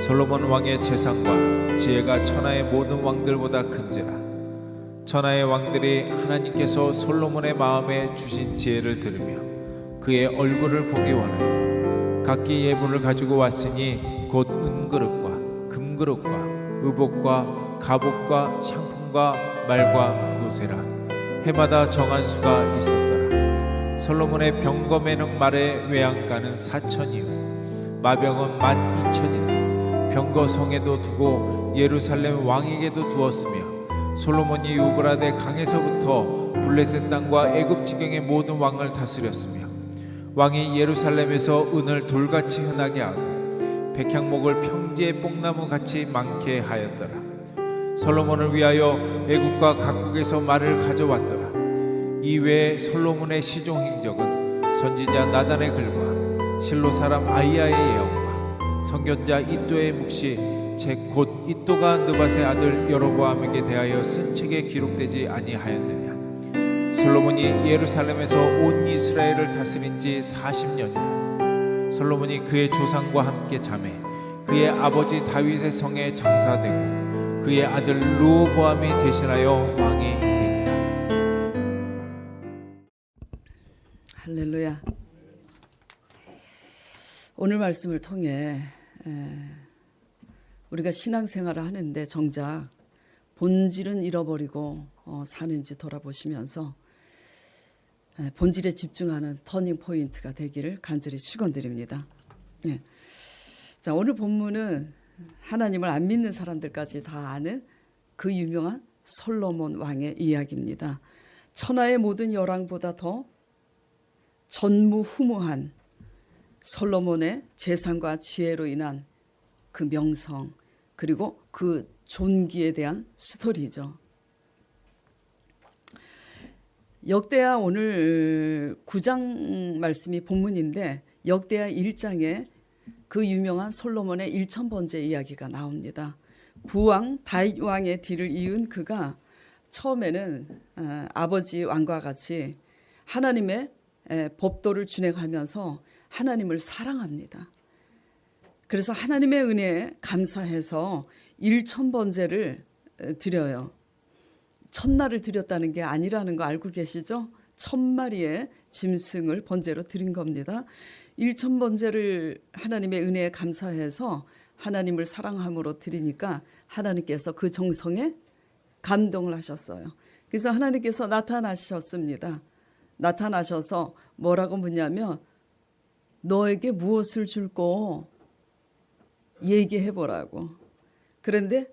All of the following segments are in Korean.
솔로몬 왕의 재산과 지혜가 천하의 모든 왕들보다 큰지라. 천하의 왕들이 하나님께서 솔로몬의 마음에 주신 지혜를 들으며 그의 얼굴을 보기 원하여 각기 예물을 가지고 왔으니 곧 은그릇과 금그릇과 의복과 갑옷과 향품과 말과 노새라. 해마다 정한 수가 있었더라. 솔로몬의 병거매는 말의 외양가는 4천이요 마병은 12,000이라. 병거 성에도 두고 예루살렘 왕에게도 두었으며 솔로몬이 유브라데 강에서부터 블레셋 땅과 애굽 지경의 모든 왕을 다스렸으며 왕이 예루살렘에서 은을 돌같이 흔하게 하고 백향목을 평지의 뽕나무 같이 많게 하였더라. 솔로몬을 위하여 애굽과 각국에서 말을 가져왔더라. 이외에 솔로몬의 시종 행적은 선지자 나단의 글과 실로 사람 아이야의 예언과 선견자 이도의 묵시 곧 이도가 느밧의 아들 여로보암에게 대하여 쓴 책에 기록되지 아니하였느냐. 솔로몬이 예루살렘에서 온 이스라엘을 다스린 지 40년이라. 솔로몬이 그의 조상과 함께 잠에 그의 아버지 다윗의 성에 장사되고 그의 아들 르호보암이 대신하여 왕이 되니라. 할렐루야. 오늘 말씀을 통해 우리가 신앙생활을 하는데 정작 본질은 잃어버리고 사는지 돌아보시면서 본질에 집중하는 터닝 포인트가 되기를 간절히 축원드립니다. 자, 오늘 본문은 하나님을 안 믿는 사람들까지 다 아는 그 유명한 솔로몬 왕의 이야기입니다. 천하의 모든 열왕보다 더 전무후무한 솔로몬의 재산과 지혜로 인한 그 명성 그리고 그 존귀에 대한 스토리죠. 역대하 오늘 9장 말씀이 본문인데 역대하 1장에 그 유명한 솔로몬의 1000번째 이야기가 나옵니다. 부왕 다윗 왕의 뒤를 이은 그가 처음에는 아버지 왕과 같이 하나님의 법도를 준행하면서 하나님을 사랑합니다. 그래서 하나님의 은혜에 감사해서 1000번제를 드려요. 첫날을 드렸다는 게 아니라는 거 알고 계시죠? 1000마리의 짐승을 번제로 드린 겁니다. 1000번제를 하나님의 은혜에 감사해서 하나님을 사랑함으로 드리니까 하나님께서 그 정성에 감동을 하셨어요. 그래서 하나님께서 나타나셨습니다. 나타나셔서 뭐라고 묻냐면 너에게 무엇을 줄고 얘기해보라고. 그런데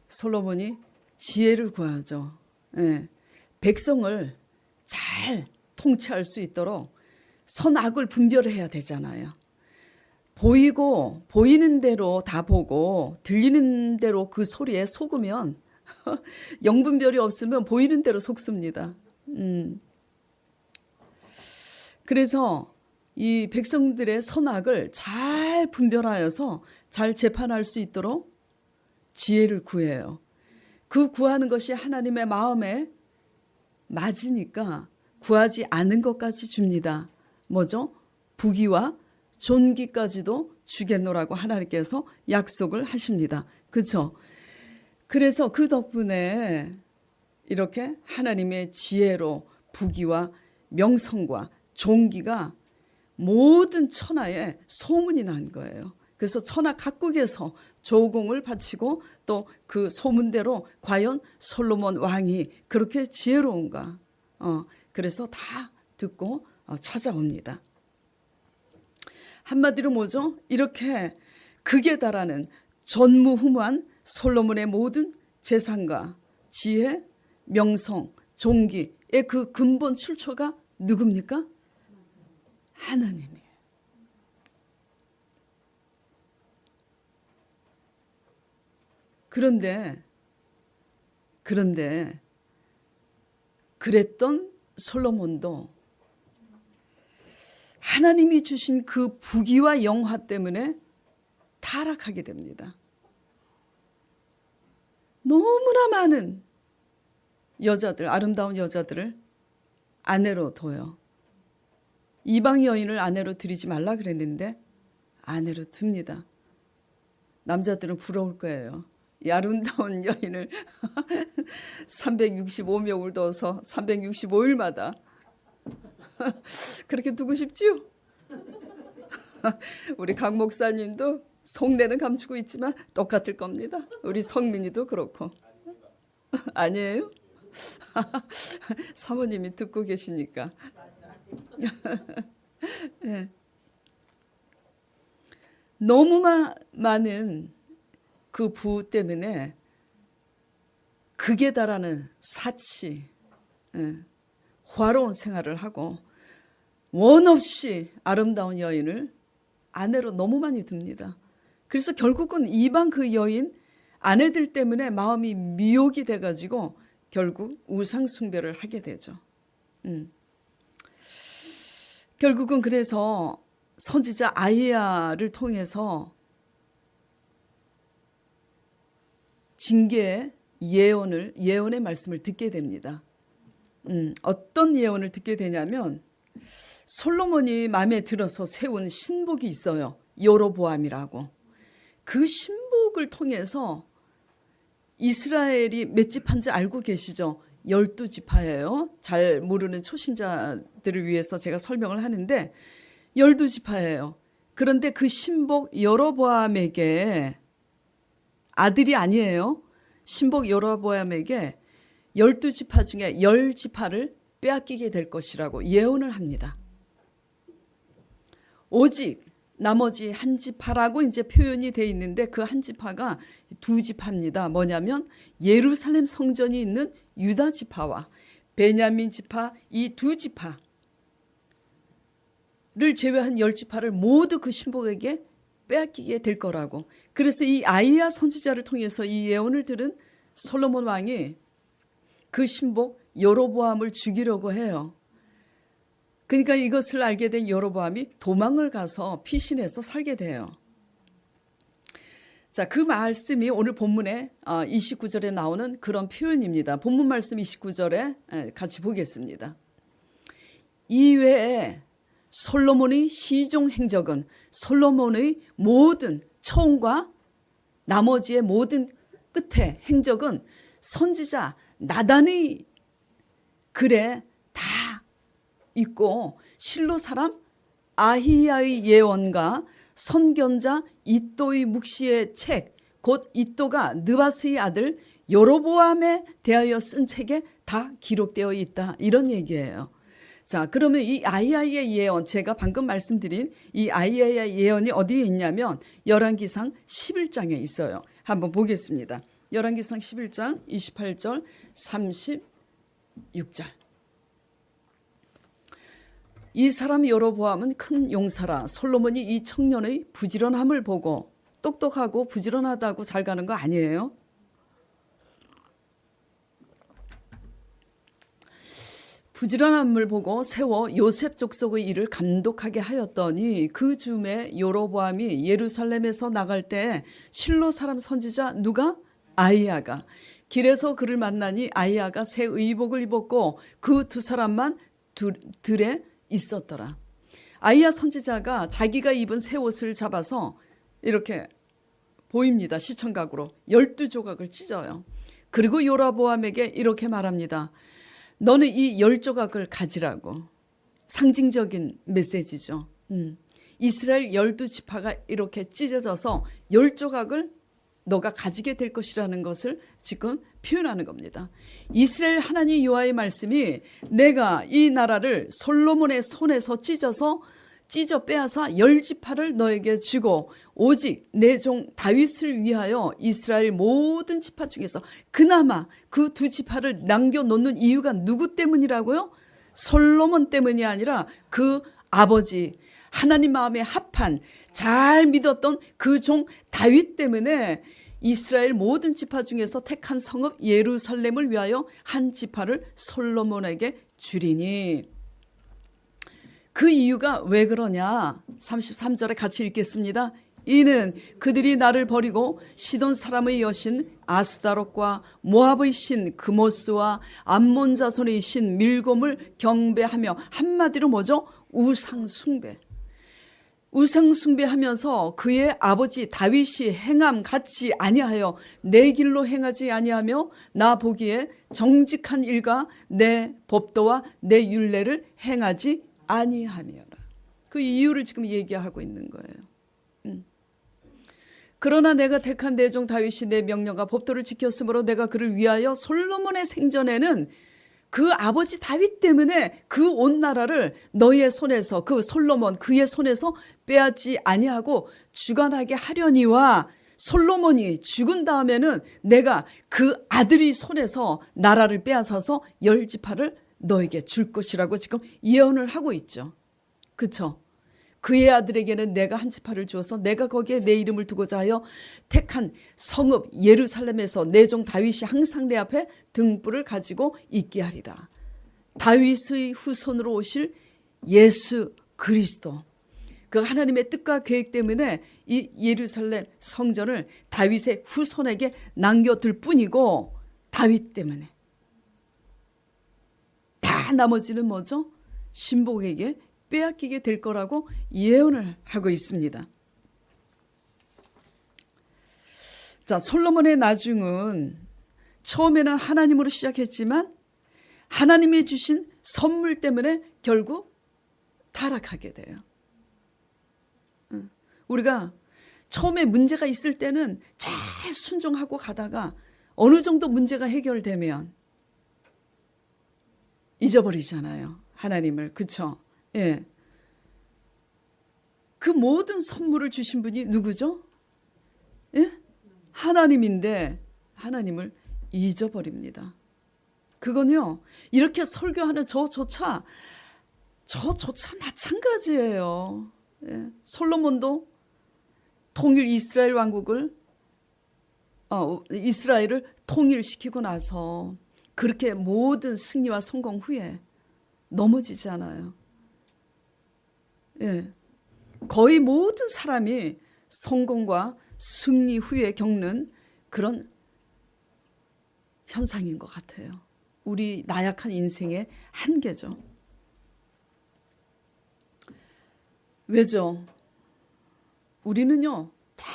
솔로몬이 지혜를 구하죠. 백성을 잘 통치할 수 있도록 선악을 분별해야 되잖아요. 보이는 대로 다 보고 들리는 대로 그 소리에 속으면 영분별이 없으면 보이는 대로 속습니다. 그래서 이 백성들의 선악을 잘 분별하여서 잘 재판할 수 있도록 지혜를 구해요. 그 구하는 것이 하나님의 마음에 맞으니까 구하지 않은 것까지 줍니다. 뭐죠? 부귀와 존귀까지도 주겠노라고 하나님께서 약속을 하십니다. 그렇죠? 그래서 그 덕분에 이렇게 하나님의 지혜로 부귀와 명성과 존귀가 모든 천하에 소문이 난 거예요. 그래서 천하 각국에서 조공을 바치고 또 그 소문대로 과연 솔로몬 왕이 그렇게 지혜로운가 그래서 다 듣고 찾아옵니다. 한마디로 뭐죠? 이렇게 극에 달하는 전무후무한 솔로몬의 모든 재산과 지혜, 명성, 존귀의 그 근본 출처가 누굽니까? 하나님이에요. 그런데 그랬던 솔로몬도 하나님이 주신 그 부귀와 영화 때문에 타락하게 됩니다. 너무나 많은 여자들, 아름다운 여자들을 아내로 둬요. 이방 여인을 아내로 들이지 말라 그랬는데 아내로 둡니다. 남자들은 부러울 거예요. 이 아름다운 여인을 365명을 둬서 365일마다 그렇게 두고 싶지요? 우리 강 목사님도 속내는 감추고 있지만 똑같을 겁니다. 우리 성민이도 그렇고. 아니에요? 사모님이 듣고 계시니까. 네. 너무 많은 그 부부 때문에 극에 달하는 사치, 화로운 생활을 하고 원 없이 아름다운 여인을 아내로 너무 많이 둡니다. 그래서 결국은 이방 그 여인 아내들 때문에 마음이 미혹이 돼가지고 결국 우상 숭배를 하게 되죠. 결국은 그래서 선지자 아이야를 통해서 징계의 예언의 말씀을 듣게 됩니다. 어떤 예언을 듣게 되냐면 솔로몬이 마음에 들어서 세운 신복이 있어요. 여로보암이라고. 그 신복을 통해서 이스라엘이 몇 지파인지 알고 계시죠? 12지파예요. 잘 모르는 초신자들을 위해서 제가 설명을 하는데 12지파예요. 그런데 그 신복 여로보암에게 아들이 아니에요. 신복 여로보암에게 12지파 중에 10지파를 빼앗기게 될 것이라고 예언을 합니다. 오직 나머지 한 지파라고 이제 표현이 돼 있는데 그 한 지파가 두 지파입니다. 뭐냐면 예루살렘 성전이 있는 유다 지파와 베냐민 지파 이 두 지파를 제외한 10지파를 모두 그 신복에게 빼앗기게 될 거라고. 그래서 이 아이야 선지자를 통해서 이 예언을 들은 솔로몬 왕이 그 신복 여로보암을 죽이려고 해요. 그러니까 이것을 알게 된 여로보암이 도망을 가서 피신해서 살게 돼요. 자, 그 말씀이 오늘 본문에 29절에 나오는 그런 표현입니다. 본문 말씀 29절에 같이 보겠습니다. 이외에 솔로몬의 시종 행적은 솔로몬의 모든 처음과 나머지의 모든 끝에 행적은 선지자 나단의 글에 다 있고 실로 사람 아히야의 예언과 선견자 이또의 묵시의 책, 곧 이또가 느바스의 아들 여로보암에 대하여 쓴 책에 다 기록되어 있다. 이런 얘기예요. 자, 그러면 이 아히야의 예언, 제가 방금 말씀드린 이 아히야의 예언이 어디에 있냐면 열왕기상 11장에 있어요. 한번 보겠습니다. 열왕기상 11장 28절 36절. 이 사람 여로보암은 큰 용사라. 솔로몬이 이 청년의 부지런함을 보고, 똑똑하고 부지런하다고 잘 가는 거 아니에요? 부지런함을 보고 세워 요셉 족속의 일을 감독하게 하였더니 그 즈음에 여로보암이 예루살렘에서 나갈 때 실로 사람 선지자 누가? 아히야가 길에서 그를 만나니 아히야가 새 의복을 입었고 그 두 사람만 들에 있었더라. 아히야 선지자가 자기가 입은 새 옷을 잡아서 이렇게 보입니다. 시청각으로 12조각을 찢어요. 그리고 여로보암에게 이렇게 말합니다. 너는 이 10조각을 가지라고. 상징적인 메시지죠. 이스라엘 12지파가 이렇게 찢어져서 10조각을 너가 가지게 될 것이라는 것을 지금 표현하는 겁니다. 이스라엘 하나님 여호와의 말씀이 내가 이 나라를 솔로몬의 손에서 찢어 빼앗아 10지파를 너에게 주고 오직 내 종 다윗을 위하여 이스라엘 모든 지파 중에서 그나마 그 두 지파를 남겨놓는 이유가 누구 때문이라고요? 솔로몬 때문이 아니라 그 아버지 하나님 마음에 합한 잘 믿었던 그 종 다윗 때문에 이스라엘 모든 지파 중에서 택한 성읍 예루살렘을 위하여 한 지파를 솔로몬에게 주리니. 그 이유가 왜 그러냐? 33절에 같이 읽겠습니다. 이는 그들이 나를 버리고 시돈 사람의 여신 아스다롯과 모압의 신 그모스와 암몬 자손의 신 밀곰을 경배하며 한마디로 뭐죠? 우상 숭배. 우상 숭배하면서 그의 아버지 다윗이 행함 같이 아니하여 내 길로 행하지 아니하며 나 보기에 정직한 일과 내 법도와 내 율례를 행하지 아니하며라. 그 이유를 지금 얘기하고 있는 거예요. 그러나 내가 택한 내 종 다윗이 내 명령과 법도를 지켰으므로 내가 그를 위하여 솔로몬의 생전에는 그 아버지 다윗 때문에 그 온 나라를 너의 손에서, 그 솔로몬 그의 손에서 빼앗지 아니하고 주관하게 하려니와 솔로몬이 죽은 다음에는 내가 그 아들이 손에서 나라를 빼앗아서 10지파를 너에게 줄 것이라고 지금 예언을 하고 있죠. 그렇죠? 그의 아들에게는 내가 한 지파를 주어서 내가 거기에 내 이름을 두고자 하여 택한 성읍 예루살렘에서 내 종 다윗이 항상 내 앞에 등불을 가지고 있게 하리라. 다윗의 후손으로 오실 예수 그리스도, 그 하나님의 뜻과 계획 때문에 이 예루살렘 성전을 다윗의 후손에게 남겨둘 뿐이고, 다윗 때문에 다 나머지는 뭐죠? 신복에게 빼앗기게 될 거라고 예언을 하고 있습니다. 자, 솔로몬의 나중은 처음에는 하나님으로 시작했지만 하나님이 주신 선물 때문에 결국 타락하게 돼요. 우리가 처음에 문제가 있을 때는 잘 순종하고 가다가 어느 정도 문제가 해결되면 잊어버리잖아요, 하나님을. 그렇죠? 예. 그 모든 선물을 주신 분이 누구죠? 예? 하나님인데 하나님을 잊어버립니다. 그건요, 이렇게 설교하는 저조차 마찬가지예요. 예. 솔로몬도 통일 이스라엘 왕국을 이스라엘을 통일시키고 나서 그렇게 모든 승리와 성공 후에 넘어지지 않아요. 예. 거의 모든 사람이 성공과 승리 후에 겪는 그런 현상인 것 같아요. 우리 나약한 인생의 한계죠. 왜죠? 우리는요, 다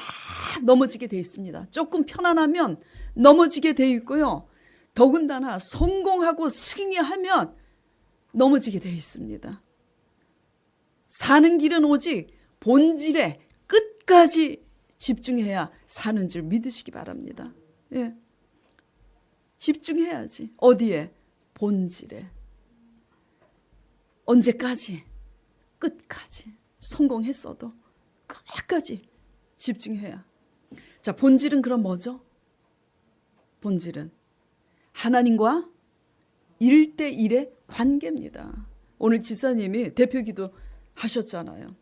넘어지게 돼 있습니다. 조금 편안하면 넘어지게 돼 있고요. 더군다나 성공하고 승리하면 넘어지게 돼 있습니다. 사는 길은 오직 본질에 끝까지 집중해야 사는 줄 믿으시기 바랍니다. 예. 집중해야지. 어디에? 본질에. 언제까지? 끝까지. 성공했어도 끝까지 집중해야. 자, 본질은 그럼 뭐죠? 본질은 하나님과 1대1의 관계입니다. 오늘 지사님이 대표기도 하셨잖아요.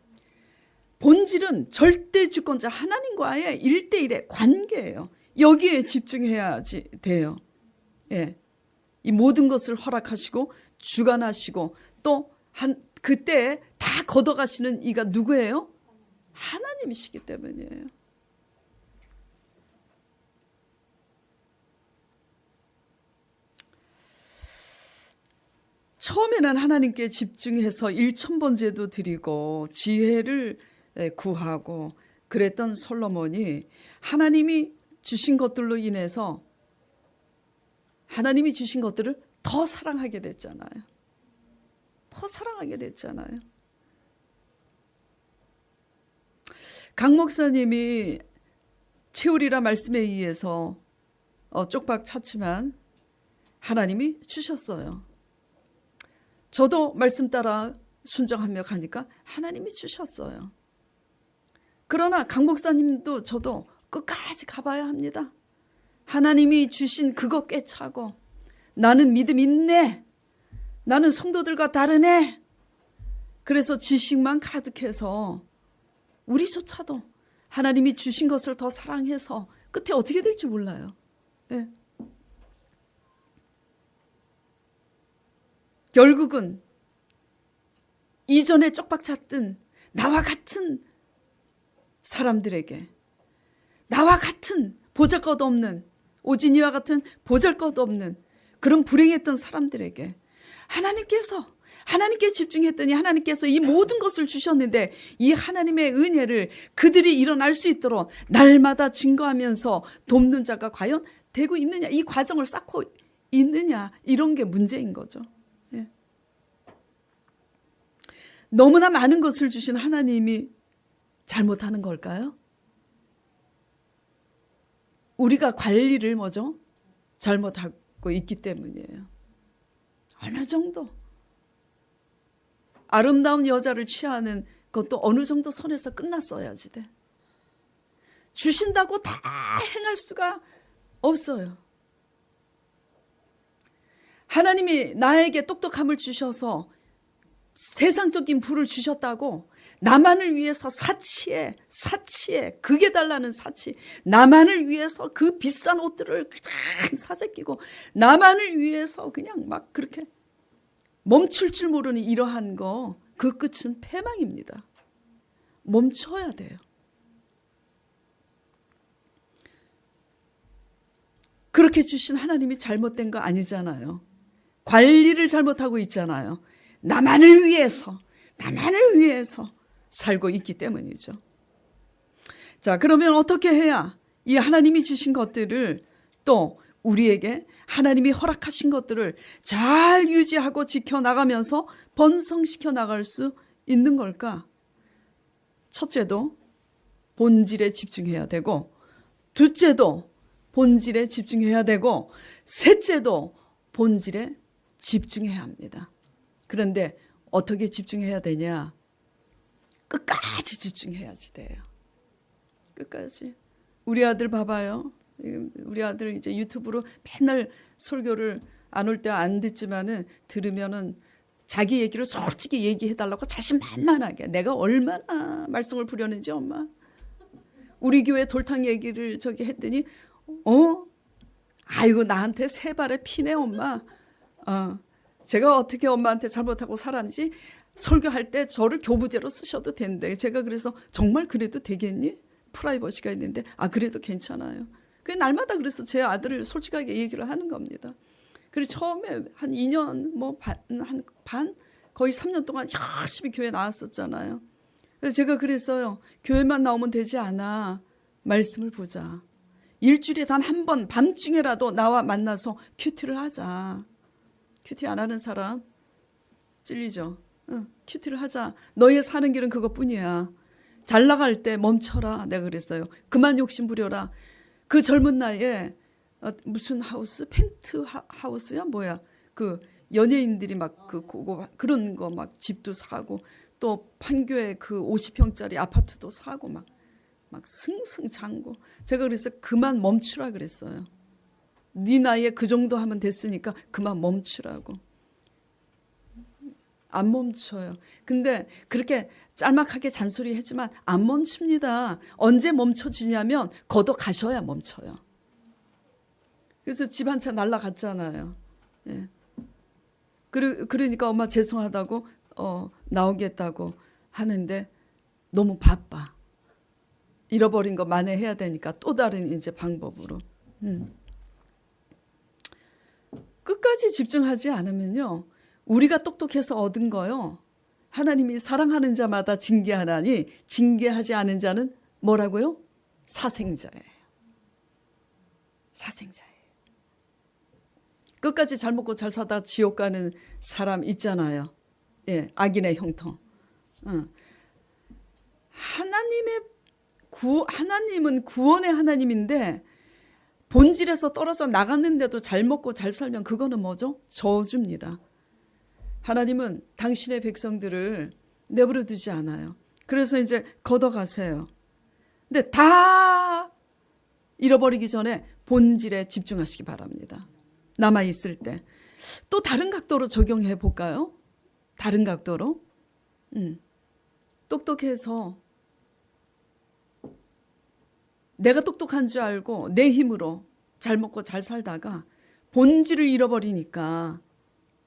본질은 절대 주권자 하나님과의 1대1의 관계예요. 여기에 집중해야지 돼요. 예. 이 모든 것을 허락하시고 주관하시고 또 그때 다 걷어가시는 이가 누구예요? 하나님이시기 때문이에요. 처음에는 하나님께 집중해서 1000번제도 드리고 지혜를 구하고 그랬던 솔로몬이 하나님이 주신 것들로 인해서 하나님이 주신 것들을 더 사랑하게 됐잖아요. 더 사랑하게 됐잖아요. 강 목사님이 채우리라 말씀에 의해서 쪽박 찼지만 하나님이 주셨어요. 저도 말씀 따라 순종하며 가니까 하나님이 주셨어요. 그러나 강 목사님도 저도 끝까지 가봐야 합니다. 하나님이 주신 그거 꿰차고 나는 믿음 있네. 나는 성도들과 다르네. 그래서 지식만 가득해서 우리조차도 하나님이 주신 것을 더 사랑해서 끝에 어떻게 될지 몰라요. 네. 결국은 이전에 쪽박 찼던 나와 같은 사람들에게, 나와 같은 보잘것없는, 오진이와 같은 보잘것없는 그런 불행했던 사람들에게 하나님께서 하나님께 집중했더니 하나님께서 이 모든 것을 주셨는데 이 하나님의 은혜를 그들이 일어날 수 있도록 날마다 증거하면서 돕는 자가 과연 되고 있느냐, 이 과정을 쌓고 있느냐, 이런 게 문제인 거죠. 예. 너무나 많은 것을 주신 하나님이 잘못하는 걸까요? 우리가 관리를 뭐죠? 잘못하고 있기 때문이에요. 어느 정도 아름다운 여자를 취하는 것도 어느 정도 선에서 끝났어야지 돼. 주신다고 다 행할 수가 없어요. 하나님이 나에게 똑똑함을 주셔서 세상적인 부를 주셨다고 나만을 위해서 사치에 극에 달라는 사치, 나만을 위해서 그 비싼 옷들을 사재 끼고 나만을 위해서 그냥 막 그렇게 멈출 줄 모르는 이러한 거, 그 끝은 패망입니다. 멈춰야 돼요. 그렇게 주신 하나님이 잘못된 거 아니잖아요. 관리를 잘못하고 있잖아요. 나만을 위해서 살고 있기 때문이죠. 자, 그러면 어떻게 해야 이 하나님이 주신 것들을 또 우리에게 하나님이 허락하신 것들을 잘 유지하고 지켜나가면서 번성시켜 나갈 수 있는 걸까? 첫째도 본질에 집중해야 되고, 둘째도 본질에 집중해야 되고, 셋째도 본질에 집중해야 합니다. 그런데 어떻게 집중해야 되냐? 끝까지 집중해야지 돼요. 끝까지. 우리 아들 봐봐요. 우리 아들 이제 유튜브로 맨날 설교를 안 올 때 안 듣지만은 들으면은 자기 얘기를 솔직히 얘기해달라고 자신만만하게, 내가 얼마나 말썽을 부렸는지 엄마. 우리 교회 돌탕 얘기를 저기 했더니 아이고 나한테 세 발의 피네 엄마. 제가 어떻게 엄마한테 잘못하고 살았는지 설교할 때 저를 교부제로 쓰셔도 된대. 제가 그래서 정말 그래도 되겠니? 프라이버시가 있는데 그래도 괜찮아요. 그 날마다 그래서 제 아들을 솔직하게 얘기를 하는 겁니다. 그리고 처음에 한 2년 반 거의 3년 동안 열심히 교회 나왔었잖아요. 그래서 제가 그랬어요. 교회만 나오면 되지 않아. 말씀을 보자. 일주일에 단 한 번 밤중에라도 나와 만나서 큐티를 하자. 큐티 안 하는 사람 찔리죠. 큐티를 하자. 너의 사는 길은 그것뿐이야. 잘 나갈 때 멈춰라. 내가 그랬어요. 그만 욕심 부려라. 그 젊은 나이에 무슨 하우스? 펜트 하우스야 뭐야? 그 연예인들이 막 그런 거 막 집도 사고 또 판교에 그 50평짜리 아파트도 사고 막 승승장구. 제가 그래서 그만 멈추라 그랬어요. 네 나이에 그 정도 하면 됐으니까 그만 멈추라고. 안 멈춰요. 근데 그렇게 짤막하게 잔소리했지만 안 멈춥니다. 언제 멈춰지냐면 걷어 가셔야 멈춰요. 그래서 집 한 채 날라갔잖아요. 예. 그러니까 엄마 죄송하다고 나오겠다고 하는데 너무 바빠. 잃어버린 거 만회해야 되니까 또 다른 이제 방법으로. 끝까지 집중하지 않으면요. 우리가 똑똑해서 얻은 거요. 하나님이 사랑하는 자마다 징계하나니 징계하지 않은 자는 뭐라고요? 사생자예요. 사생자예요. 끝까지 잘 먹고 잘 사다 지옥 가는 사람 있잖아요. 예, 악인의 형통. 하나님은 구원의 하나님인데 본질에서 떨어져 나갔는데도 잘 먹고 잘 살면 그거는 뭐죠? 저주입니다. 하나님은 당신의 백성들을 내버려 두지 않아요. 그래서 이제 걷어가세요. 근데 다 잃어버리기 전에 본질에 집중하시기 바랍니다. 남아있을 때. 또 다른 각도로 적용해 볼까요? 다른 각도로. 똑똑해서 내가 똑똑한 줄 알고 내 힘으로 잘 먹고 잘 살다가 본질을 잃어버리니까,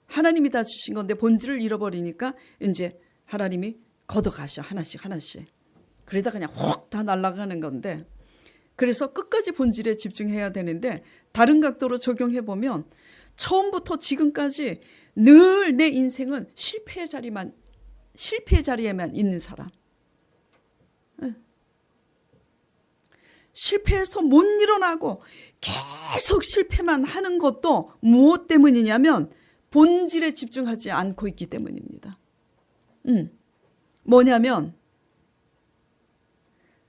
하나님이 다 주신 건데 본질을 잃어버리니까 이제 하나님이 걷어가셔. 하나씩. 그러다 그냥 확 다 날아가는 건데, 그래서 끝까지 본질에 집중해야 되는데 다른 각도로 적용해 보면 처음부터 지금까지 늘 내 인생은 실패의 자리에만 있는 사람. 실패해서 못 일어나고 계속 실패만 하는 것도 무엇 때문이냐면 본질에 집중하지 않고 있기 때문입니다. 뭐냐면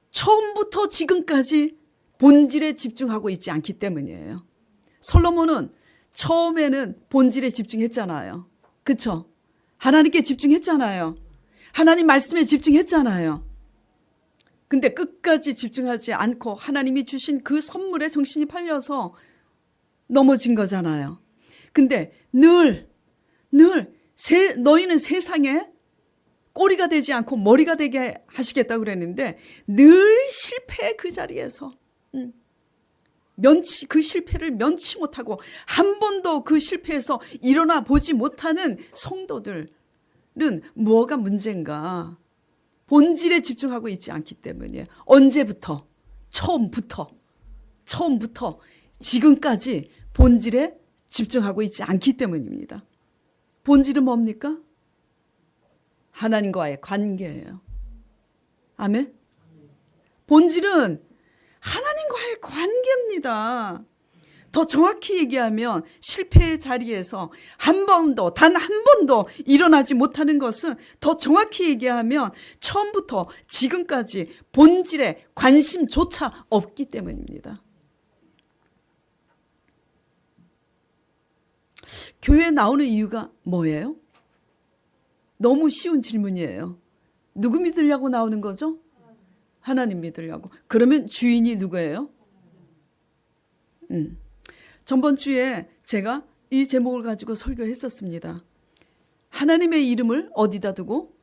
처음부터 지금까지 본질에 집중하고 있지 않기 때문이에요. 솔로몬은 처음에는 본질에 집중했잖아요. 그렇죠? 하나님께 집중했잖아요. 하나님 말씀에 집중했잖아요. 근데 끝까지 집중하지 않고 하나님이 주신 그 선물에 정신이 팔려서 넘어진 거잖아요. 근데 너희는 세상에 꼬리가 되지 않고 머리가 되게 하시겠다고 그랬는데 늘 실패의 그 자리에서 그 실패를 면치 못하고 한 번도 그 실패에서 일어나 보지 못하는 성도들은 뭐가 문제인가? 본질에 집중하고 있지 않기 때문이에요. 언제부터? 처음부터 지금까지 본질에 집중하고 있지 않기 때문입니다. 본질은 뭡니까? 하나님과의 관계예요. 아멘? 본질은 하나님과의 관계입니다. 더 정확히 얘기하면 실패의 자리에서 단 한 번도 일어나지 못하는 것은 더 정확히 얘기하면 처음부터 지금까지 본질에 관심조차 없기 때문입니다. 교회에 나오는 이유가 뭐예요? 너무 쉬운 질문이에요. 누구 믿으려고 나오는 거죠? 하나님 믿으려고. 그러면 주인이 누구예요? 전번 주에 제가 이 제목을 가지고 설교했었습니다. 하나님의 이름을 어디다 두고?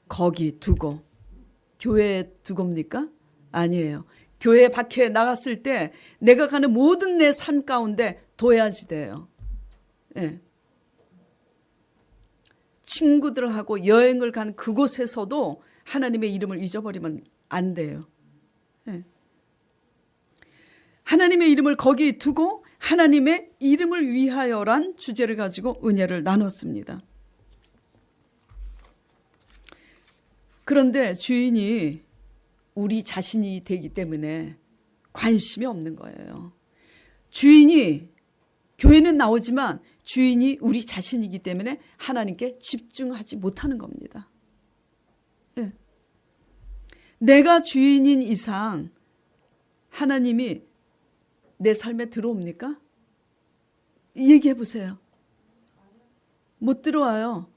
거기 두고. 교회에 두고입니까? 아니에요. 교회 밖에 나갔을 때 내가 가는 모든 내 삶 가운데 둬야지 돼요. 예. 친구들하고 여행을 간 그곳에서도 하나님의 이름을 잊어버리면 안 돼요. 예. 하나님의 이름을 거기 두고 하나님의 이름을 위하여란 주제를 가지고 은혜를 나눴습니다. 그런데 주인이 우리 자신이 되기 때문에 관심이 없는 거예요. 교회는 나오지만 주인이 우리 자신이기 때문에 하나님께 집중하지 못하는 겁니다. 네. 내가 주인인 이상 하나님이 내 삶에 들어옵니까? 얘기해 보세요. 못 들어와요.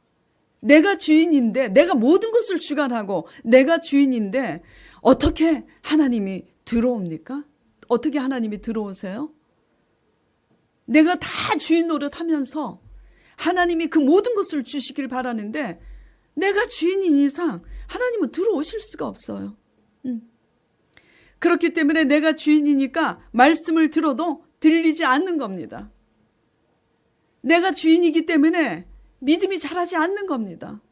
내가 주인인데, 내가 모든 것을 주관하고 내가 주인인데 어떻게 하나님이 들어옵니까? 어떻게 하나님이 들어오세요? 내가 다 주인 노릇하면서 하나님이 그 모든 것을 주시길 바라는데 내가 주인인 이상 하나님은 들어오실 수가 없어요. 그렇기 때문에 내가 주인이니까 말씀을 들어도 들리지 않는 겁니다. 내가 주인이기 때문에 믿음이 자라지 않는 겁니다.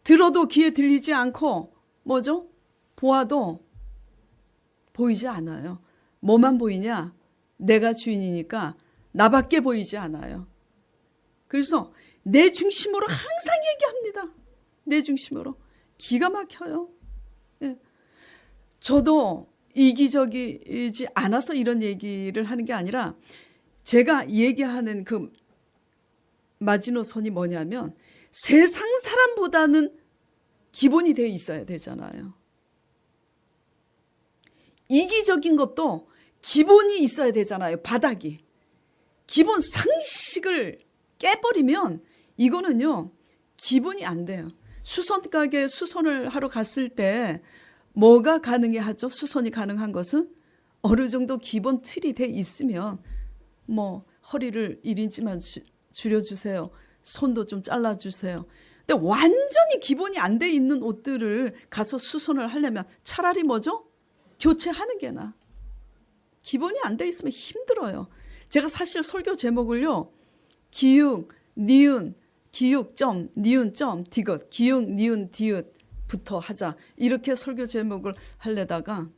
들어도 귀에 들리지 않고 뭐죠? 보아도 보이지 않아요. 뭐만 보이냐? 내가 주인이니까 나밖에 보이지 않아요. 그래서 내 중심으로 항상 얘기합니다. 내 중심으로. 기가 막혀요. 예. 저도 이기적이지 않아서 이런 얘기를 하는 게 아니라 제가 얘기하는 그 마지노선이 뭐냐면 세상 사람보다는 기본이 돼 있어야 되잖아요. 이기적인 것도 기본이 있어야 되잖아요. 바닥이. 기본 상식을 깨버리면 이거는요 기본이 안 돼요. 수선 가게 수선을 하러 갔을 때 뭐가 가능해 하죠? 수선이 가능한 것은 어느 정도 기본 틀이 돼 있으면 뭐 허리를 1인치만 줄여주세요. 손도 좀 잘라주세요. 근데 완전히 기본이 안 돼 있는 옷들을 가서 수선을 하려면 차라리 뭐죠? 교체하는 게 나아. 기본이 안 돼 있으면 힘들어요. 제가 사실 설교 제목을요. 기역, 니은, 기역점, 니은점, 디귿, 기역, 니은, 디귿부터 하자. 이렇게 설교 제목을 하려다가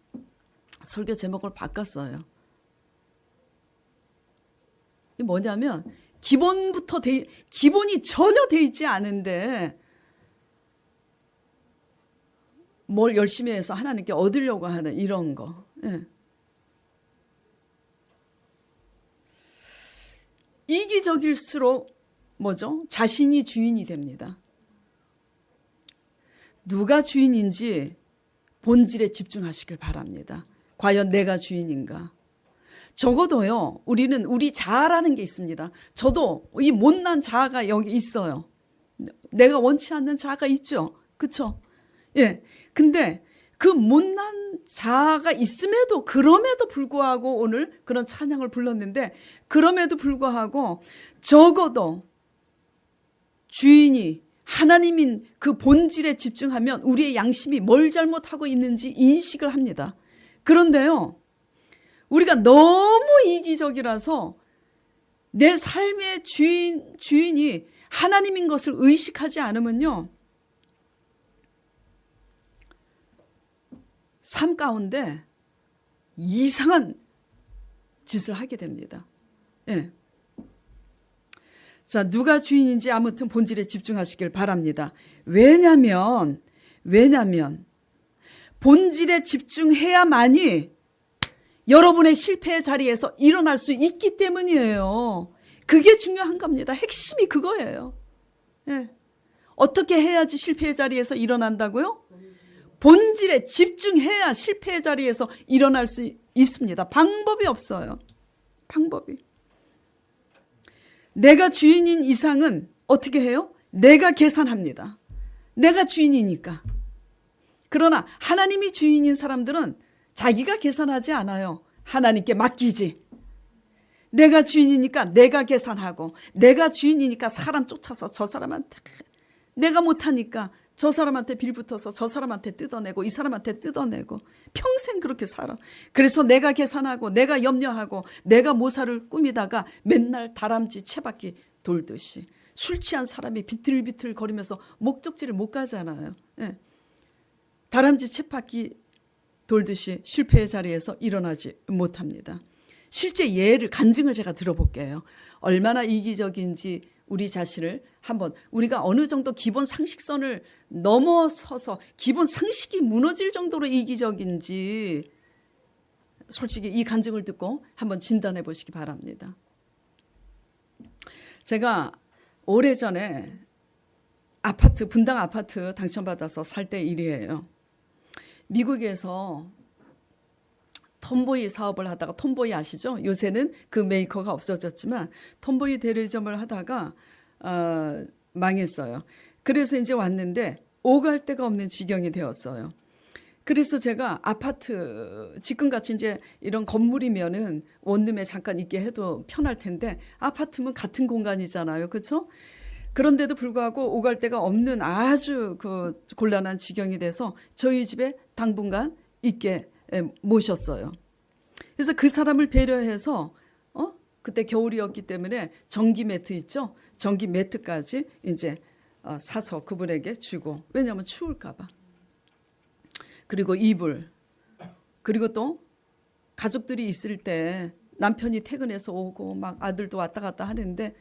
설교 제목을 바꿨어요. 이게 뭐냐면 기본이 전혀 돼 있지 않은데 뭘 열심히 해서 하나님께 얻으려고 하는 이런 거. 예. 이기적일수록 뭐죠? 자신이 주인이 됩니다. 누가 주인인지 본질에 집중하시길 바랍니다. 과연 내가 주인인가? 적어도요, 우리는 우리 자아라는 게 있습니다. 저도 이 못난 자아가 여기 있어요. 내가 원치 않는 자아가 있죠. 그렇죠? 예. 근데 그 못난 자아가 있음에도 그럼에도 불구하고 오늘 그런 찬양을 불렀는데 그럼에도 불구하고 적어도 주인이 하나님인 그 본질에 집중하면 우리의 양심이 뭘 잘못하고 있는지 인식을 합니다. 그런데요, 우리가 너무 이기적이라서 내 삶의 주인이 하나님인 것을 의식하지 않으면요, 삶 가운데 이상한 짓을 하게 됩니다. 예. 자, 누가 주인인지 아무튼 본질에 집중하시길 바랍니다. 왜냐면 본질에 집중해야만이 여러분의 실패의 자리에서 일어날 수 있기 때문이에요. 그게 중요한 겁니다. 핵심이 그거예요. 예. 어떻게 해야지 실패의 자리에서 일어난다고요? 본질에 집중해야 실패의 자리에서 일어날 수 있습니다. 방법이 없어요. 방법이. 내가 주인인 이상은 어떻게 해요? 내가 계산합니다. 내가 주인이니까. 그러나 하나님이 주인인 사람들은 자기가 계산하지 않아요. 하나님께 맡기지. 내가 주인이니까 내가 계산하고, 내가 주인이니까 사람 쫓아서 저 사람한테, 내가 못하니까 저 사람한테 빌붙어서 저 사람한테 뜯어내고 이 사람한테 뜯어내고 평생 그렇게 살아. 그래서 내가 계산하고 내가 염려하고 내가 모사를 꾸미다가 맨날 다람쥐 채바퀴 돌듯이 술 취한 사람이 비틀비틀 거리면서 목적지를 못 가잖아요. 예. 다람쥐 채바퀴 돌듯이 실패의 자리에서 일어나지 못합니다. 실제 예를 간증을 제가 들어볼게요. 얼마나 이기적인지 우리 자신을 한번, 우리가 어느 정도 기본 상식선을 넘어서서 기본 상식이 무너질 정도로 이기적인지 솔직히 이 간증을 듣고 한번 진단해 보시기 바랍니다. 제가 오래전에 분당 아파트 당첨받아서 살 때 일이에요. 미국에서 톰보이 사업을 하다가, 톰보이 아시죠? 요새는 그 메이커가 없어졌지만 톰보이 대리점을 하다가 망했어요. 그래서 이제 왔는데 오갈 데가 없는 지경이 되었어요. 그래서 제가 아파트 지금같이 이제 이런 건물이면은 원룸에 잠깐 있게 해도 편할 텐데 아파트면 같은 공간이잖아요. 그렇죠? 그런데도 불구하고 오갈 데가 없는 아주 그 곤란한 지경이 돼서 저희 집에 당분간 있게 모셨어요. 그래서 그 사람을 배려해서 그때 겨울이었기 때문에 전기 매트 있죠? 전기 매트까지 이제 사서 그분에게 주고, 왜냐하면 추울까 봐. 그리고 이불, 그리고 또 가족들이 있을 때 남편이 퇴근해서 오고 막 아들도 왔다 갔다 하는데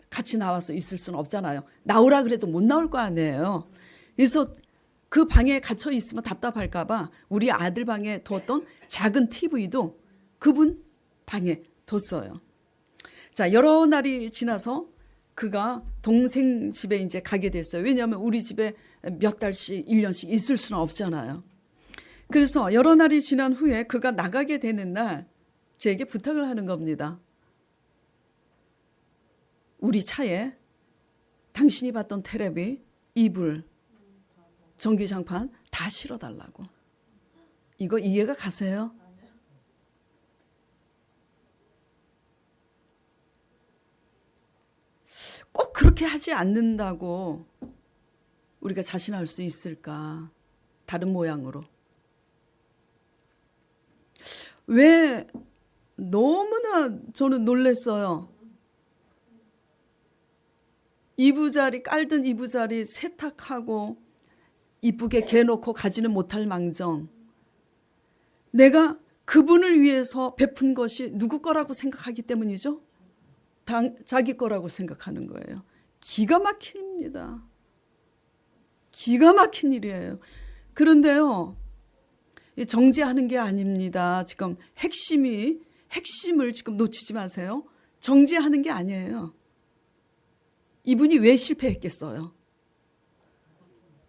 같이 나와서 있을 수는 없잖아요. 나오라 그래도 못 나올 거 아니에요. 그래서 그 방에 갇혀 있으면 답답할까 봐 우리 아들 방에 뒀던 작은 TV도 그분 방에 뒀어요. 자, 여러 날이 지나서 그가 동생 집에 이제 가게 됐어요. 왜냐하면 우리 집에 몇 달씩 1년씩 있을 수는 없잖아요. 그래서 여러 날이 지난 후에 그가 나가게 되는 날 제게 부탁을 하는 겁니다. 우리 차에 당신이 봤던 텔레비, 이불, 전기장판 다 실어달라고. 이거 이해가 가세요? 꼭 그렇게 하지 않는다고 우리가 자신할 수 있을까? 다른 모양으로. 왜 너무나 저는 놀랐어요. 이부자리, 깔던 이부자리 세탁하고 이쁘게 개놓고 가지는 못할 망정, 내가 그분을 위해서 베푼 것이 누구 거라고 생각하기 때문이죠. 자기 거라고 생각하는 거예요. 기가 막힌 일입니다. 기가 막힌 일이에요. 그런데요, 정죄하는 게 아닙니다. 지금 핵심을 지금 놓치지 마세요. 정죄하는 게 아니에요. 이분이 왜 실패했겠어요?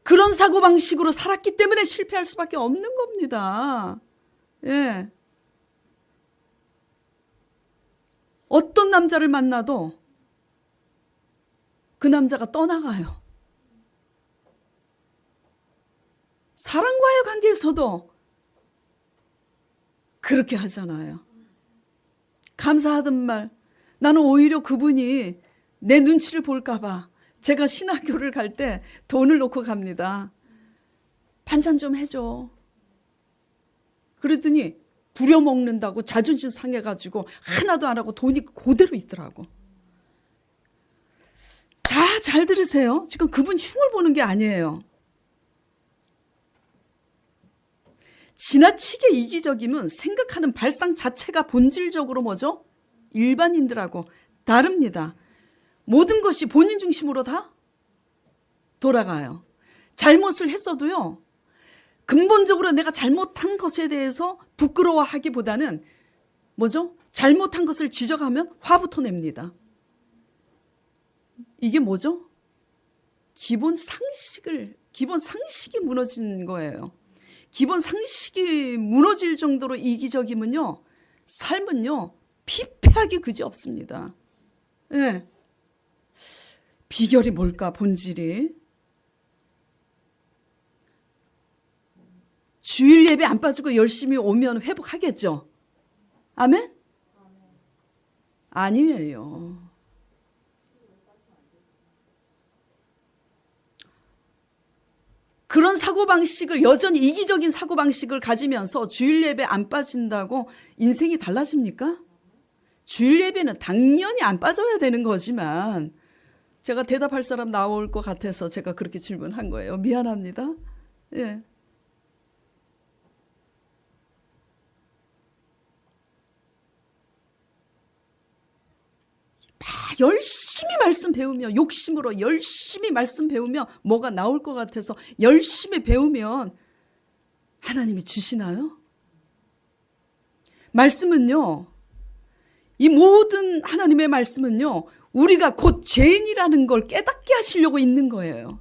그런 사고방식으로 살았기 때문에 실패할 수밖에 없는 겁니다. 예. 어떤 남자를 만나도 그 남자가 떠나가요. 사랑과의 관계에서도 그렇게 하잖아요. 감사하던 말, 나는 오히려 그분이 내 눈치를 볼까봐 제가 신학교를 갈 때 돈을 놓고 갑니다. 반찬 좀 해줘. 그랬더니 부려먹는다고 자존심 상해가지고 하나도 안 하고 돈이 그대로 있더라고. 자, 잘 들으세요. 지금 그분 흉을 보는 게 아니에요. 지나치게 이기적이면 생각하는 발상 자체가 본질적으로 뭐죠? 일반인들하고 다릅니다. 모든 것이 본인 중심으로 다 돌아가요. 잘못을 했어도요, 근본적으로 내가 잘못한 것에 대해서 부끄러워하기보다는 뭐죠? 잘못한 것을 지적하면 화부터 냅니다. 이게 뭐죠? 기본 상식이 무너진 거예요. 기본 상식이 무너질 정도로 이기적이면요, 삶은요, 피폐하기 그지없습니다. 예. 비결이 뭘까, 본질이? 주일 예배 안 빠지고 열심히 오면 회복하겠죠? 아멘? 아니에요. 그런 사고방식을, 여전히 이기적인 사고방식을 가지면서 주일 예배 안 빠진다고 인생이 달라집니까? 주일 예배는 당연히 안 빠져야 되는 거지만, 제가 대답할 사람 나올 것 같아서 제가 그렇게 질문한 거예요. 미안합니다. 예. 막 열심히 말씀 배우며, 욕심으로 열심히 말씀 배우며 뭐가 나올 것 같아서 열심히 배우면 하나님이 주시나요? 말씀은요, 이 모든 하나님의 말씀은요, 우리가 곧 죄인이라는 걸 깨닫게 하시려고 있는 거예요.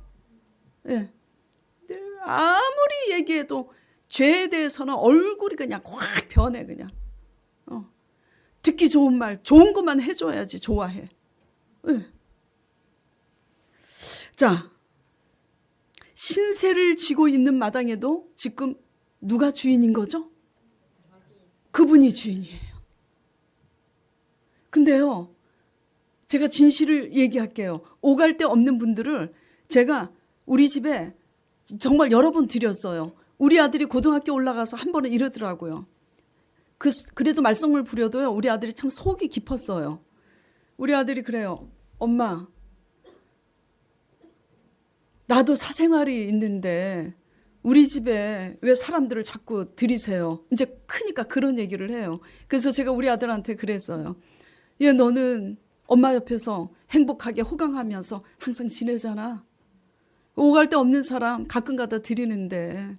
예. 아무리 얘기해도 죄에 대해서는 얼굴이 그냥 확 변해, 그냥. 듣기 좋은 말, 좋은 것만 해줘야지 좋아해. 네. 자, 신세를 지고 있는 마당에도 지금 누가 주인인 거죠? 그분이 주인이에요. 근데요, 제가 진실을 얘기할게요. 오갈 데 없는 분들을 제가 우리 집에 정말 여러 번 드렸어요. 우리 아들이 고등학교 올라가서 한 번은 이러더라고요. 그래도 말썽을 부려도요, 우리 아들이 참 속이 깊었어요. 우리 아들이 그래요. 엄마, 나도 사생활이 있는데 우리 집에 왜 사람들을 자꾸 들이세요? 이제 크니까 그런 얘기를 해요. 그래서 제가 우리 아들한테 그랬어요. 얘, 너는 엄마 옆에서 행복하게 호강하면서 항상 지내잖아. 오갈 데 없는 사람 가끔 가다 드리는데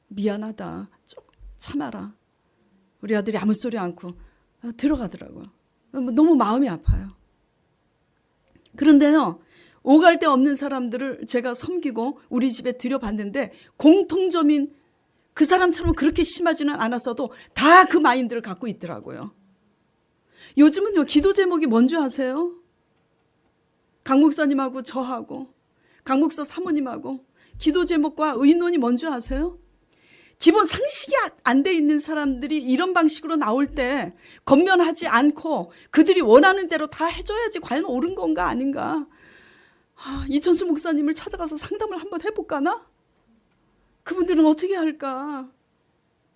미안하다. 좀 참아라. 우리 아들이 아무 소리 않고 들어가더라고요. 너무 마음이 아파요. 그런데요, 오갈 데 없는 사람들을 제가 섬기고 우리 집에 들여봤는데 공통점인 그 사람처럼 그렇게 심하지는 않았어도 다 그 마인드를 갖고 있더라고요. 요즘은요, 기도 제목이 뭔지 아세요? 강 목사님하고 저하고 강 목사 사모님하고 기도 제목과 의논이 뭔지 아세요? 기본 상식이 안 돼 있는 사람들이 이런 방식으로 나올 때 건면하지 않고 그들이 원하는 대로 다 해줘야지 과연 옳은 건가 아닌가. 이천수 목사님을 찾아가서 상담을 한번 해볼까나? 그분들은 어떻게 할까?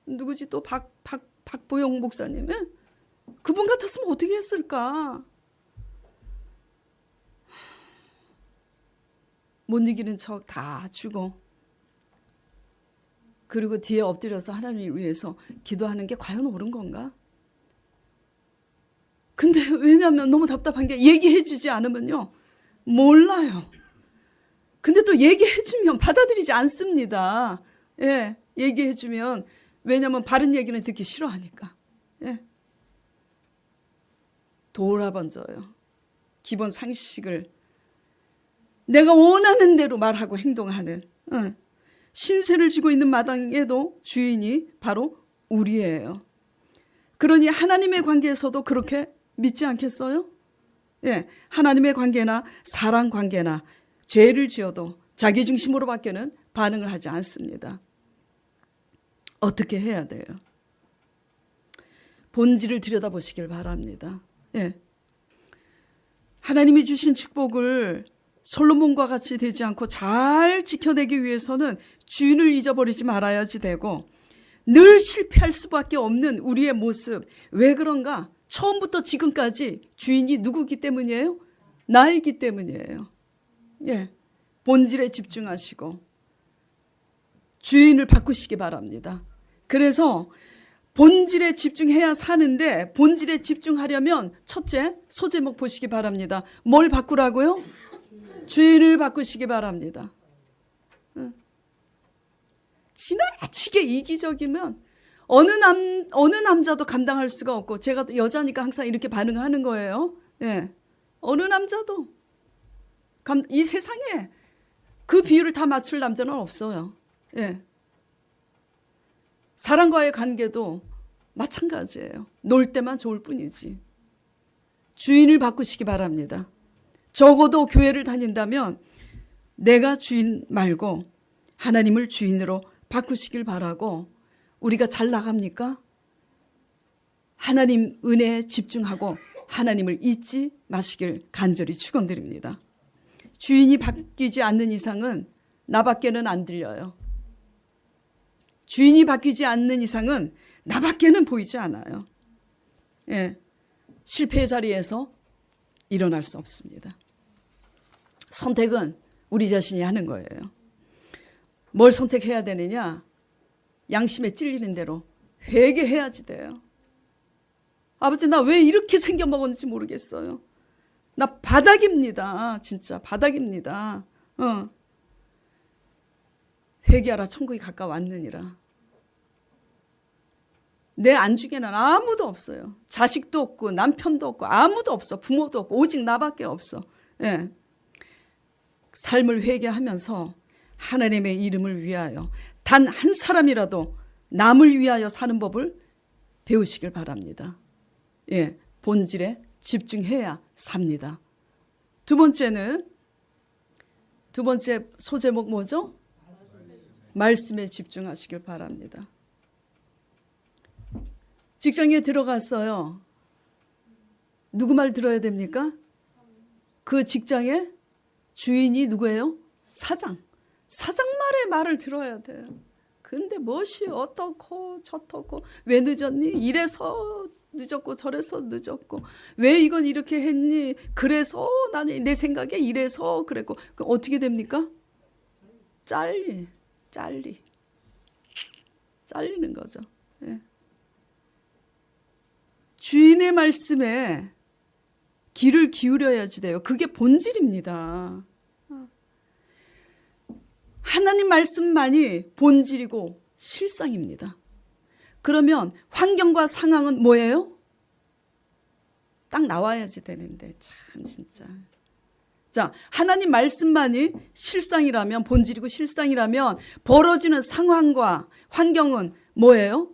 누구지 또 박보영 목사님? 그분 같았으면 어떻게 했을까? 못 이기는 척 다 주고, 그리고 뒤에 엎드려서 하나님을 위해서 기도하는 게 과연 옳은 건가? 근데 왜냐하면 너무 답답한 게 얘기해 주지 않으면요, 몰라요. 근데 또 얘기해 주면 받아들이지 않습니다. 예, 얘기해 주면. 왜냐하면 바른 얘기는 듣기 싫어하니까. 예. 돌아번져요. 기본 상식을 내가 원하는 대로 말하고 행동하는, 신세를 지고 있는 마당에도 주인이 바로 우리예요. 그러니 하나님의 관계에서도 그렇게 믿지 않겠어요? 예, 하나님의 관계나 사랑 관계나 죄를 지어도 자기 중심으로밖에는 반응을 하지 않습니다. 어떻게 해야 돼요? 본질을 들여다보시길 바랍니다. 예. 하나님이 주신 축복을 솔로몬과 같이 되지 않고 잘 지켜내기 위해서는 주인을 잊어버리지 말아야지 되고, 늘 실패할 수밖에 없는 우리의 모습, 왜 그런가? 처음부터 지금까지 주인이 누구기 때문이에요? 나이기 때문이에요. 예, 본질에 집중하시고 주인을 바꾸시기 바랍니다. 그래서 본질에 집중해야 사는데, 본질에 집중하려면 첫째, 소제목 보시기 바랍니다. 뭘 바꾸라고요? 주인을 바꾸시기 바랍니다. 지나치게 이기적이면 어느 남자도 감당할 수가 없고, 제가 여자니까 항상 이렇게 반응하는 거예요. 예, 어느 남자도 이 세상에 그 비율을 다 맞출 남자는 없어요. 예. 사람과의 관계도 마찬가지예요. 놀 때만 좋을 뿐이지. 주인을 바꾸시기 바랍니다. 적어도 교회를 다닌다면 내가 주인 말고 하나님을 주인으로 바꾸시길 바라고, 우리가 잘 나갑니까? 하나님 은혜에 집중하고 하나님을 잊지 마시길 간절히 축원드립니다. 주인이 바뀌지 않는 이상은 나밖에는 안 들려요. 주인이 바뀌지 않는 이상은 나밖에는 보이지 않아요. 예, 실패의 자리에서 일어날 수 없습니다. 선택은 우리 자신이 하는 거예요. 뭘 선택해야 되느냐? 양심에 찔리는 대로 회개해야지 돼요. 아버지, 나 왜 이렇게 생겨먹었는지 모르겠어요. 나 바닥입니다. 진짜 바닥입니다. 회개하라, 천국이 가까웠느니라. 내 안중에는 아무도 없어요. 자식도 없고 남편도 없고 아무도 없어. 부모도 없고 오직 나밖에 없어. 예. 삶을 회개하면서 하나님의 이름을 위하여 단 한 사람이라도 남을 위하여 사는 법을 배우시길 바랍니다. 예, 본질에 집중해야 삽니다. 두 번째 소제목 뭐죠? 말씀에 집중하시길 바랍니다. 직장에 들어갔어요. 누구 말 들어야 됩니까? 그 직장의 주인이 누구예요? 사장 말의 말을 들어야 돼요. 근데 무엇이 어떻고 저떻고, 왜 늦었니? 이래서 늦었고 저래서 늦었고, 왜 이건 이렇게 했니? 그래서 나는 내 생각에 이래서 그랬고. 그럼 어떻게 됩니까? 잘리는 거죠. 예. 주인의 말씀에 귀를 기울여야지 돼요. 그게 본질입니다. 하나님 말씀만이 본질이고 실상입니다. 그러면 환경과 상황은 뭐예요? 딱 나와야지 되는데, 참 진짜. 자, 하나님 말씀만이 실상이라면, 본질이고 실상이라면 벌어지는 상황과 환경은 뭐예요?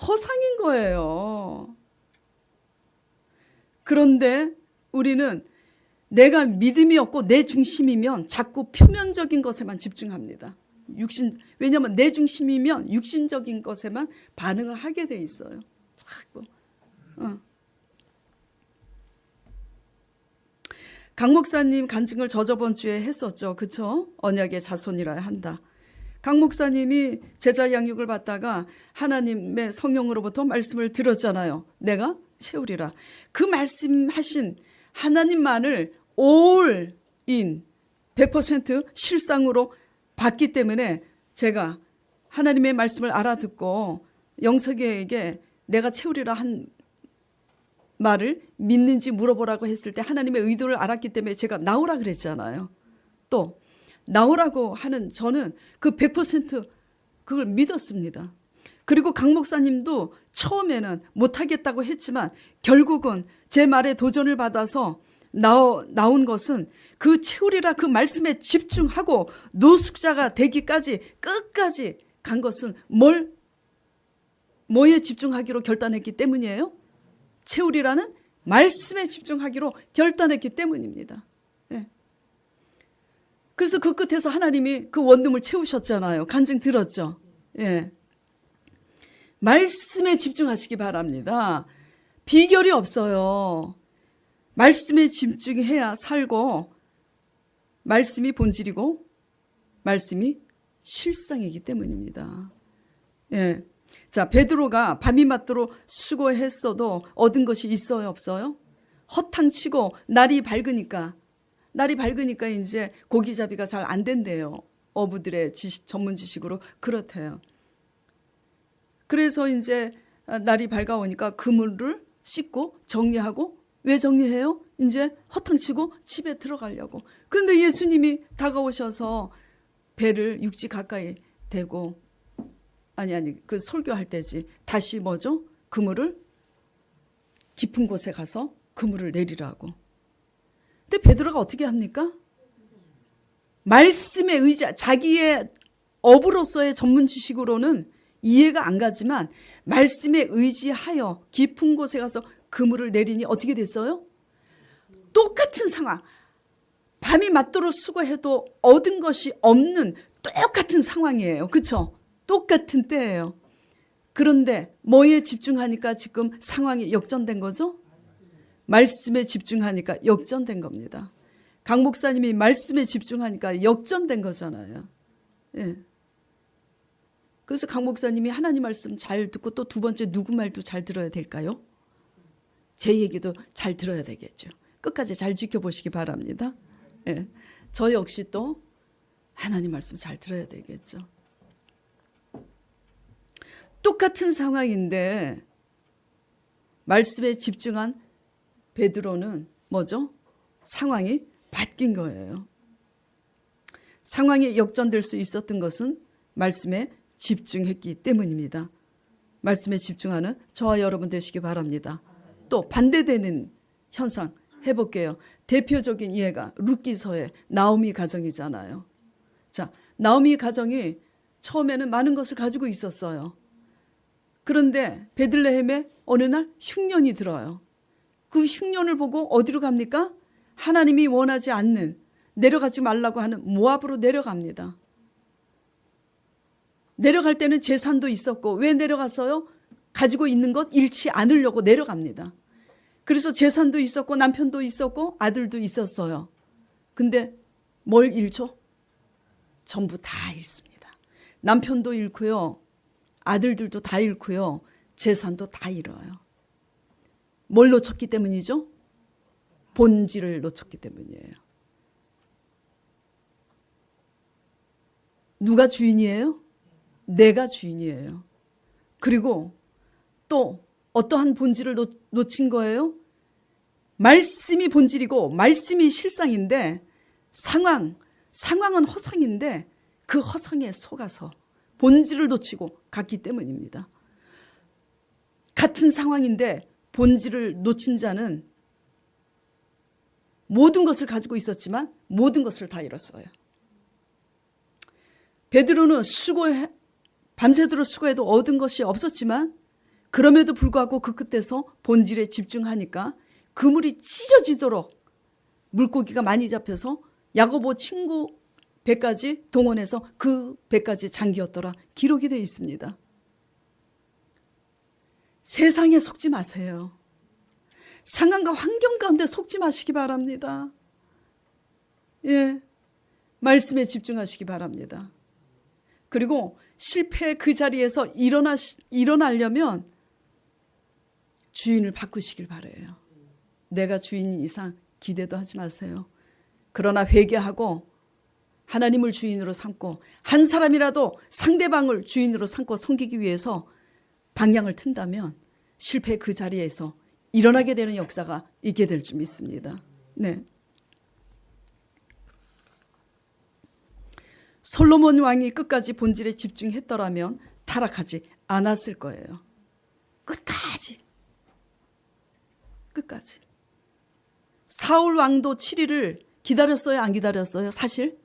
허상인 거예요. 그런데 우리는 내가 믿음이 없고 내 중심이면 자꾸 표면적인 것에만 집중합니다. 왜냐하면 내 중심이면 육신적인 것에만 반응을 하게 돼 있어요. 자꾸. 강 목사님 간증을 저번 주에 했었죠. 그렇죠? 언약의 자손이라 한다. 강 목사님이 제자 양육을 받다가 하나님의 성령으로부터 말씀을 들었잖아요. 내가 채우리라. 그 말씀하신 하나님만을 all in 100% 실상으로 봤기 때문에 제가 하나님의 말씀을 알아듣고 영석이에게 내가 채우리라 한 말을 믿는지 물어보라고 했을 때 하나님의 의도를 알았기 때문에 제가 나오라 그랬잖아요. 또 나오라고 하는 저는 그 100% 그걸 믿었습니다. 그리고 강 목사님도 처음에는 못하겠다고 했지만 결국은 제 말에 도전을 받아서 나온 것은 그 채우리라 그 말씀에 집중하고 노숙자가 되기까지 끝까지 간 것은 뭐에 집중하기로 결단했기 때문이에요? 채우리라는 말씀에 집중하기로 결단했기 때문입니다. 예. 그래서 그 끝에서 하나님이 그 원룸을 채우셨잖아요. 간증 들었죠? 예. 말씀에 집중하시기 바랍니다. 비결이 없어요. 말씀에 집중해야 살고 말씀이 본질이고 말씀이 실상이기 때문입니다. 예. 자, 베드로가 밤이 맞도록 수고했어도 얻은 것이 있어요, 없어요? 허탕치고 날이 밝으니까 이제 고기잡이가 잘 안 된대요. 어부들의 전문 지식으로 그렇대요. 그래서 이제 날이 밝아오니까 그물을 씻고 정리하고 왜 정리해요? 이제 허탕치고 집에 들어가려고. 그런데 예수님이 다가오셔서 배를 육지 가까이 대고 그 설교할 때지 다시 뭐죠? 그물을 깊은 곳에 가서 그물을 내리라고. 근데 베드로가 어떻게 합니까? 말씀에 자기의 어부로서의 전문 지식으로는 이해가 안 가지만 말씀에 의지하여 깊은 곳에 가서 그물을 내리니 어떻게 됐어요? 똑같은 상황. 밤이 맞도록 수고해도 얻은 것이 없는 똑같은 상황이에요. 그렇죠? 똑같은 때예요. 그런데 뭐에 집중하니까 지금 상황이 역전된 거죠? 말씀에 집중하니까 역전된 겁니다. 강 목사님이 말씀에 집중하니까 역전된 거잖아요. 예. 그래서 강 목사님이 하나님 말씀 잘 듣고 또 두 번째 누구 말도 잘 들어야 될까요? 제 얘기도 잘 들어야 되겠죠. 끝까지 잘 지켜보시기 바랍니다. 예. 저 역시 또 하나님 말씀 잘 들어야 되겠죠. 똑같은 상황인데 말씀에 집중한 베드로는 뭐죠? 상황이 바뀐 거예요. 상황이 역전될 수 있었던 것은 말씀에 집중했기 때문입니다. 말씀에 집중하는 저와 여러분 되시기 바랍니다. 또 반대되는 현상 해볼게요. 대표적인 예가 룻기서의 나오미 가정이잖아요. 자, 나오미 가정이 처음에는 많은 것을 가지고 있었어요. 그런데 베들레헴에 어느 날 흉년이 들어요. 그 흉년을 보고 어디로 갑니까? 하나님이 원하지 않는 내려가지 말라고 하는 모압으로 내려갑니다. 내려갈 때는 재산도 있었고 왜 내려갔어요? 가지고 있는 것 잃지 않으려고 내려갑니다. 그래서 재산도 있었고 남편도 있었고 아들도 있었어요. 근데 뭘 잃죠? 전부 다 잃습니다. 남편도 잃고요. 아들들도 다 잃고요. 재산도 다 잃어요. 뭘 놓쳤기 때문이죠? 본질을 놓쳤기 때문이에요. 누가 주인이에요? 내가 주인이에요. 그리고 또 어떠한 본질을 놓친 거예요? 말씀이 본질이고 말씀이 실상인데 상황은 허상인데 그 허상에 속아서 본질을 놓치고 갔기 때문입니다. 같은 상황인데 본질을 놓친 자는 모든 것을 가지고 있었지만 모든 것을 다 잃었어요. 베드로는 밤새도록 수고해도 얻은 것이 없었지만 그럼에도 불구하고 그 끝에서 본질에 집중하니까 그물이 찢어지도록 물고기가 많이 잡혀서 야고보 친구 배까지 동원해서 그 배까지 잠기었더라 기록이 되어 있습니다. 세상에 속지 마세요. 상황과 환경 가운데 속지 마시기 바랍니다. 예, 말씀에 집중하시기 바랍니다. 그리고 실패의 그 자리에서 일어나려면 주인을 바꾸시길 바라요. 내가 주인인 이상 기대도 하지 마세요. 그러나 회개하고 하나님을 주인으로 삼고 한 사람이라도 상대방을 주인으로 삼고 섬기기 위해서 방향을 튼다면 실패의 그 자리에서 일어나게 되는 역사가 있게 될 줄 믿습니다. 네. 솔로몬 왕이 끝까지 본질에 집중했더라면 타락하지 않았을 거예요. 끝까지. 사울 왕도 7일을 기다렸어요? 안 기다렸어요? 사실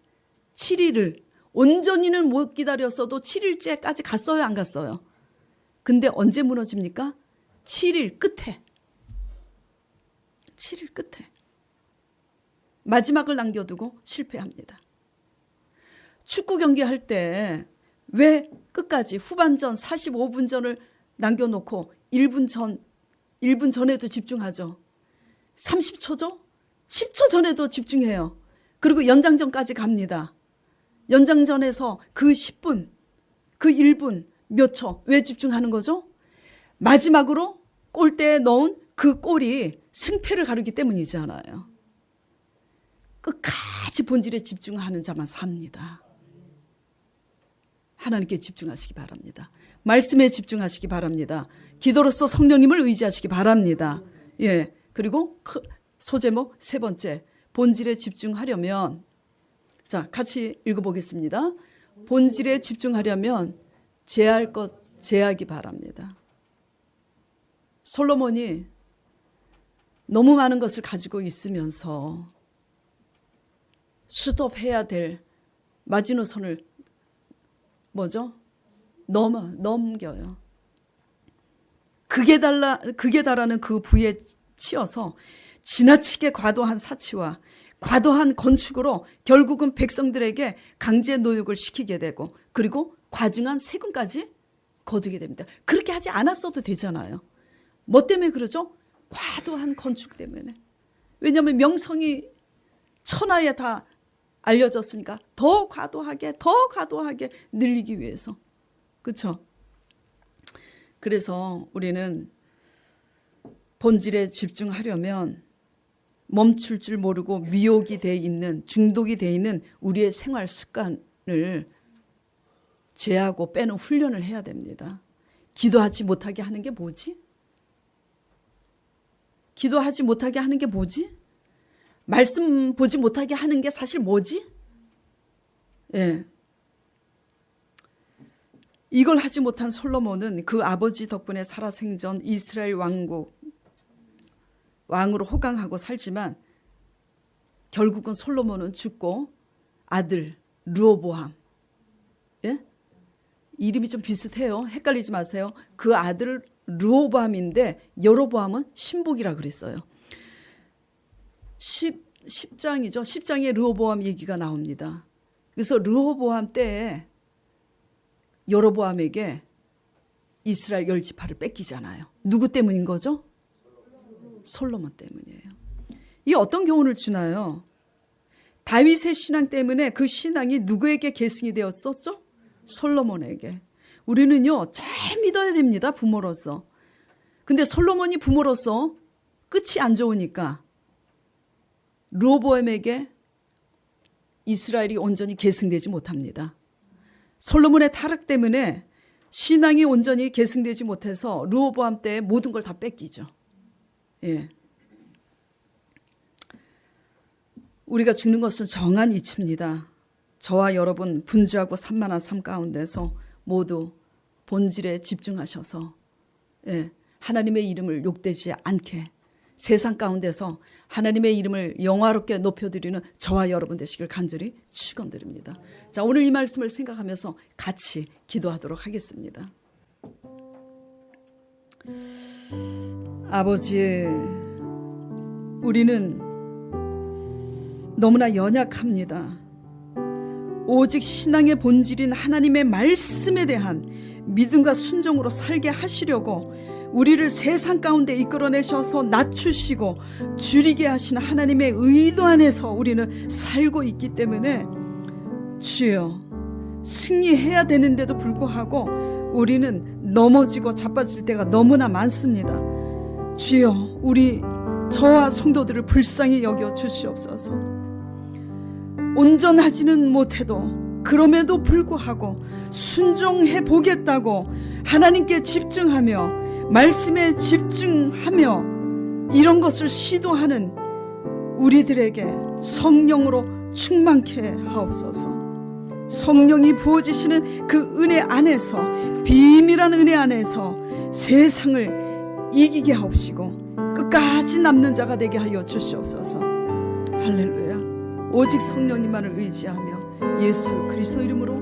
7일을 온전히는 못 기다렸어도 7일째까지 갔어요? 안 갔어요? 근데 언제 무너집니까? 7일 끝에. 7일 끝에. 마지막을 남겨두고 실패합니다. 축구 경기 할 때 왜 끝까지 후반전 45분 전을 남겨놓고 1분 전에도 집중하죠. 30초죠? 10초 전에도 집중해요. 그리고 연장전까지 갑니다. 연장전에서 그 10분, 그 1분, 몇 초, 왜 집중하는 거죠? 마지막으로 골대에 넣은 그 골이 승패를 가르기 때문이잖아요. 끝까지 본질에 집중하는 자만 삽니다. 하나님께 집중하시기 바랍니다. 말씀에 집중하시기 바랍니다. 기도로서 성령님을 의지하시기 바랍니다. 예. 그리고 소제목 세 번째, 본질에 집중하려면, 자, 같이 읽어보겠습니다. 본질에 집중하려면 제할 것 제하기 바랍니다. 솔로몬이 너무 많은 것을 가지고 있으면서 스톱해야 될 마지노선을 넘겨요. 극에 달하는 그 부에 치여서 지나치게 과도한 사치와 과도한 건축으로 결국은 백성들에게 강제 노역을 시키게 되고, 그리고 과중한 세금까지 거두게 됩니다. 그렇게 하지 않았어도 되잖아요. 뭐 때문에 그러죠? 과도한 건축 때문에. 왜냐하면 명성이 천하에 다 알려졌으니까 더 과도하게 늘리기 위해서. 그렇죠? 그래서 우리는 본질에 집중하려면 멈출 줄 모르고 미혹이 돼 있는, 중독이 돼 있는 우리의 생활 습관을 제하고 빼는 훈련을 해야 됩니다. 기도하지 못하게 하는 게 뭐지? 기도하지 못하게 하는 게 뭐지? 말씀 보지 못하게 하는 게 사실 뭐지? 예. 이걸 하지 못한 솔로몬은 그 아버지 덕분에 살아생전 이스라엘 왕으로 호강하고 살지만 결국은 솔로몬은 죽고 아들 르호보암, 예? 이름이 좀 비슷해요. 헷갈리지 마세요. 그 아들 르호보암인데 여로보암은 신복이라 그랬어요. 10장이죠. 10장에 르호보암 얘기가 나옵니다. 그래서 르호보암 때에 여로보암에게 이스라엘 10지파를 뺏기잖아요. 누구 때문인 거죠? 솔로몬 때문이에요. 이 어떤 교훈을 주나요? 다윗의 신앙 때문에 그 신앙이 누구에게 계승이 되었었죠? 솔로몬에게. 우리는요, 잘 믿어야 됩니다. 부모로서. 근데 솔로몬이 부모로서 끝이 안 좋으니까 르호보암에게 이스라엘이 온전히 계승되지 못합니다. 솔로몬의 타락 때문에 신앙이 온전히 계승되지 못해서 르호보암 때 모든 걸 다 뺏기죠. 예. 우리가 죽는 것은 정한 이치입니다. 저와 여러분 분주하고 산만한 삶 가운데서 모두 본질에 집중하셔서, 예, 하나님의 이름을 욕되지 않게 세상 가운데서 하나님의 이름을 영화롭게 높여드리는 저와 여러분 되시길 간절히 축원드립니다. 자, 오늘 이 말씀을 생각하면서 같이 기도하도록 하겠습니다. 아버지, 우리는 너무나 연약합니다. 오직 신앙의 본질인 하나님의 말씀에 대한 믿음과 순종으로 살게 하시려고 우리를 세상 가운데 이끌어내셔서 낮추시고 줄이게 하시는 하나님의 의도 안에서 우리는 살고 있기 때문에 주여, 승리해야 되는데도 불구하고 우리는 넘어지고 자빠질 때가 너무나 많습니다. 주여, 우리 저와 성도들을 불쌍히 여겨 주시옵소서. 온전하지는 못해도 그럼에도 불구하고 순종해 보겠다고 하나님께 집중하며 말씀에 집중하며 이런 것을 시도하는 우리들에게 성령으로 충만케 하옵소서. 성령이 부어지시는 그 은혜 안에서, 비밀한 은혜 안에서 세상을 이기게 하옵시고 끝까지 남는 자가 되게 하여 주시옵소서. 할렐루야. 오직 성령님만을 의지하며 예수 그리스도 이름으로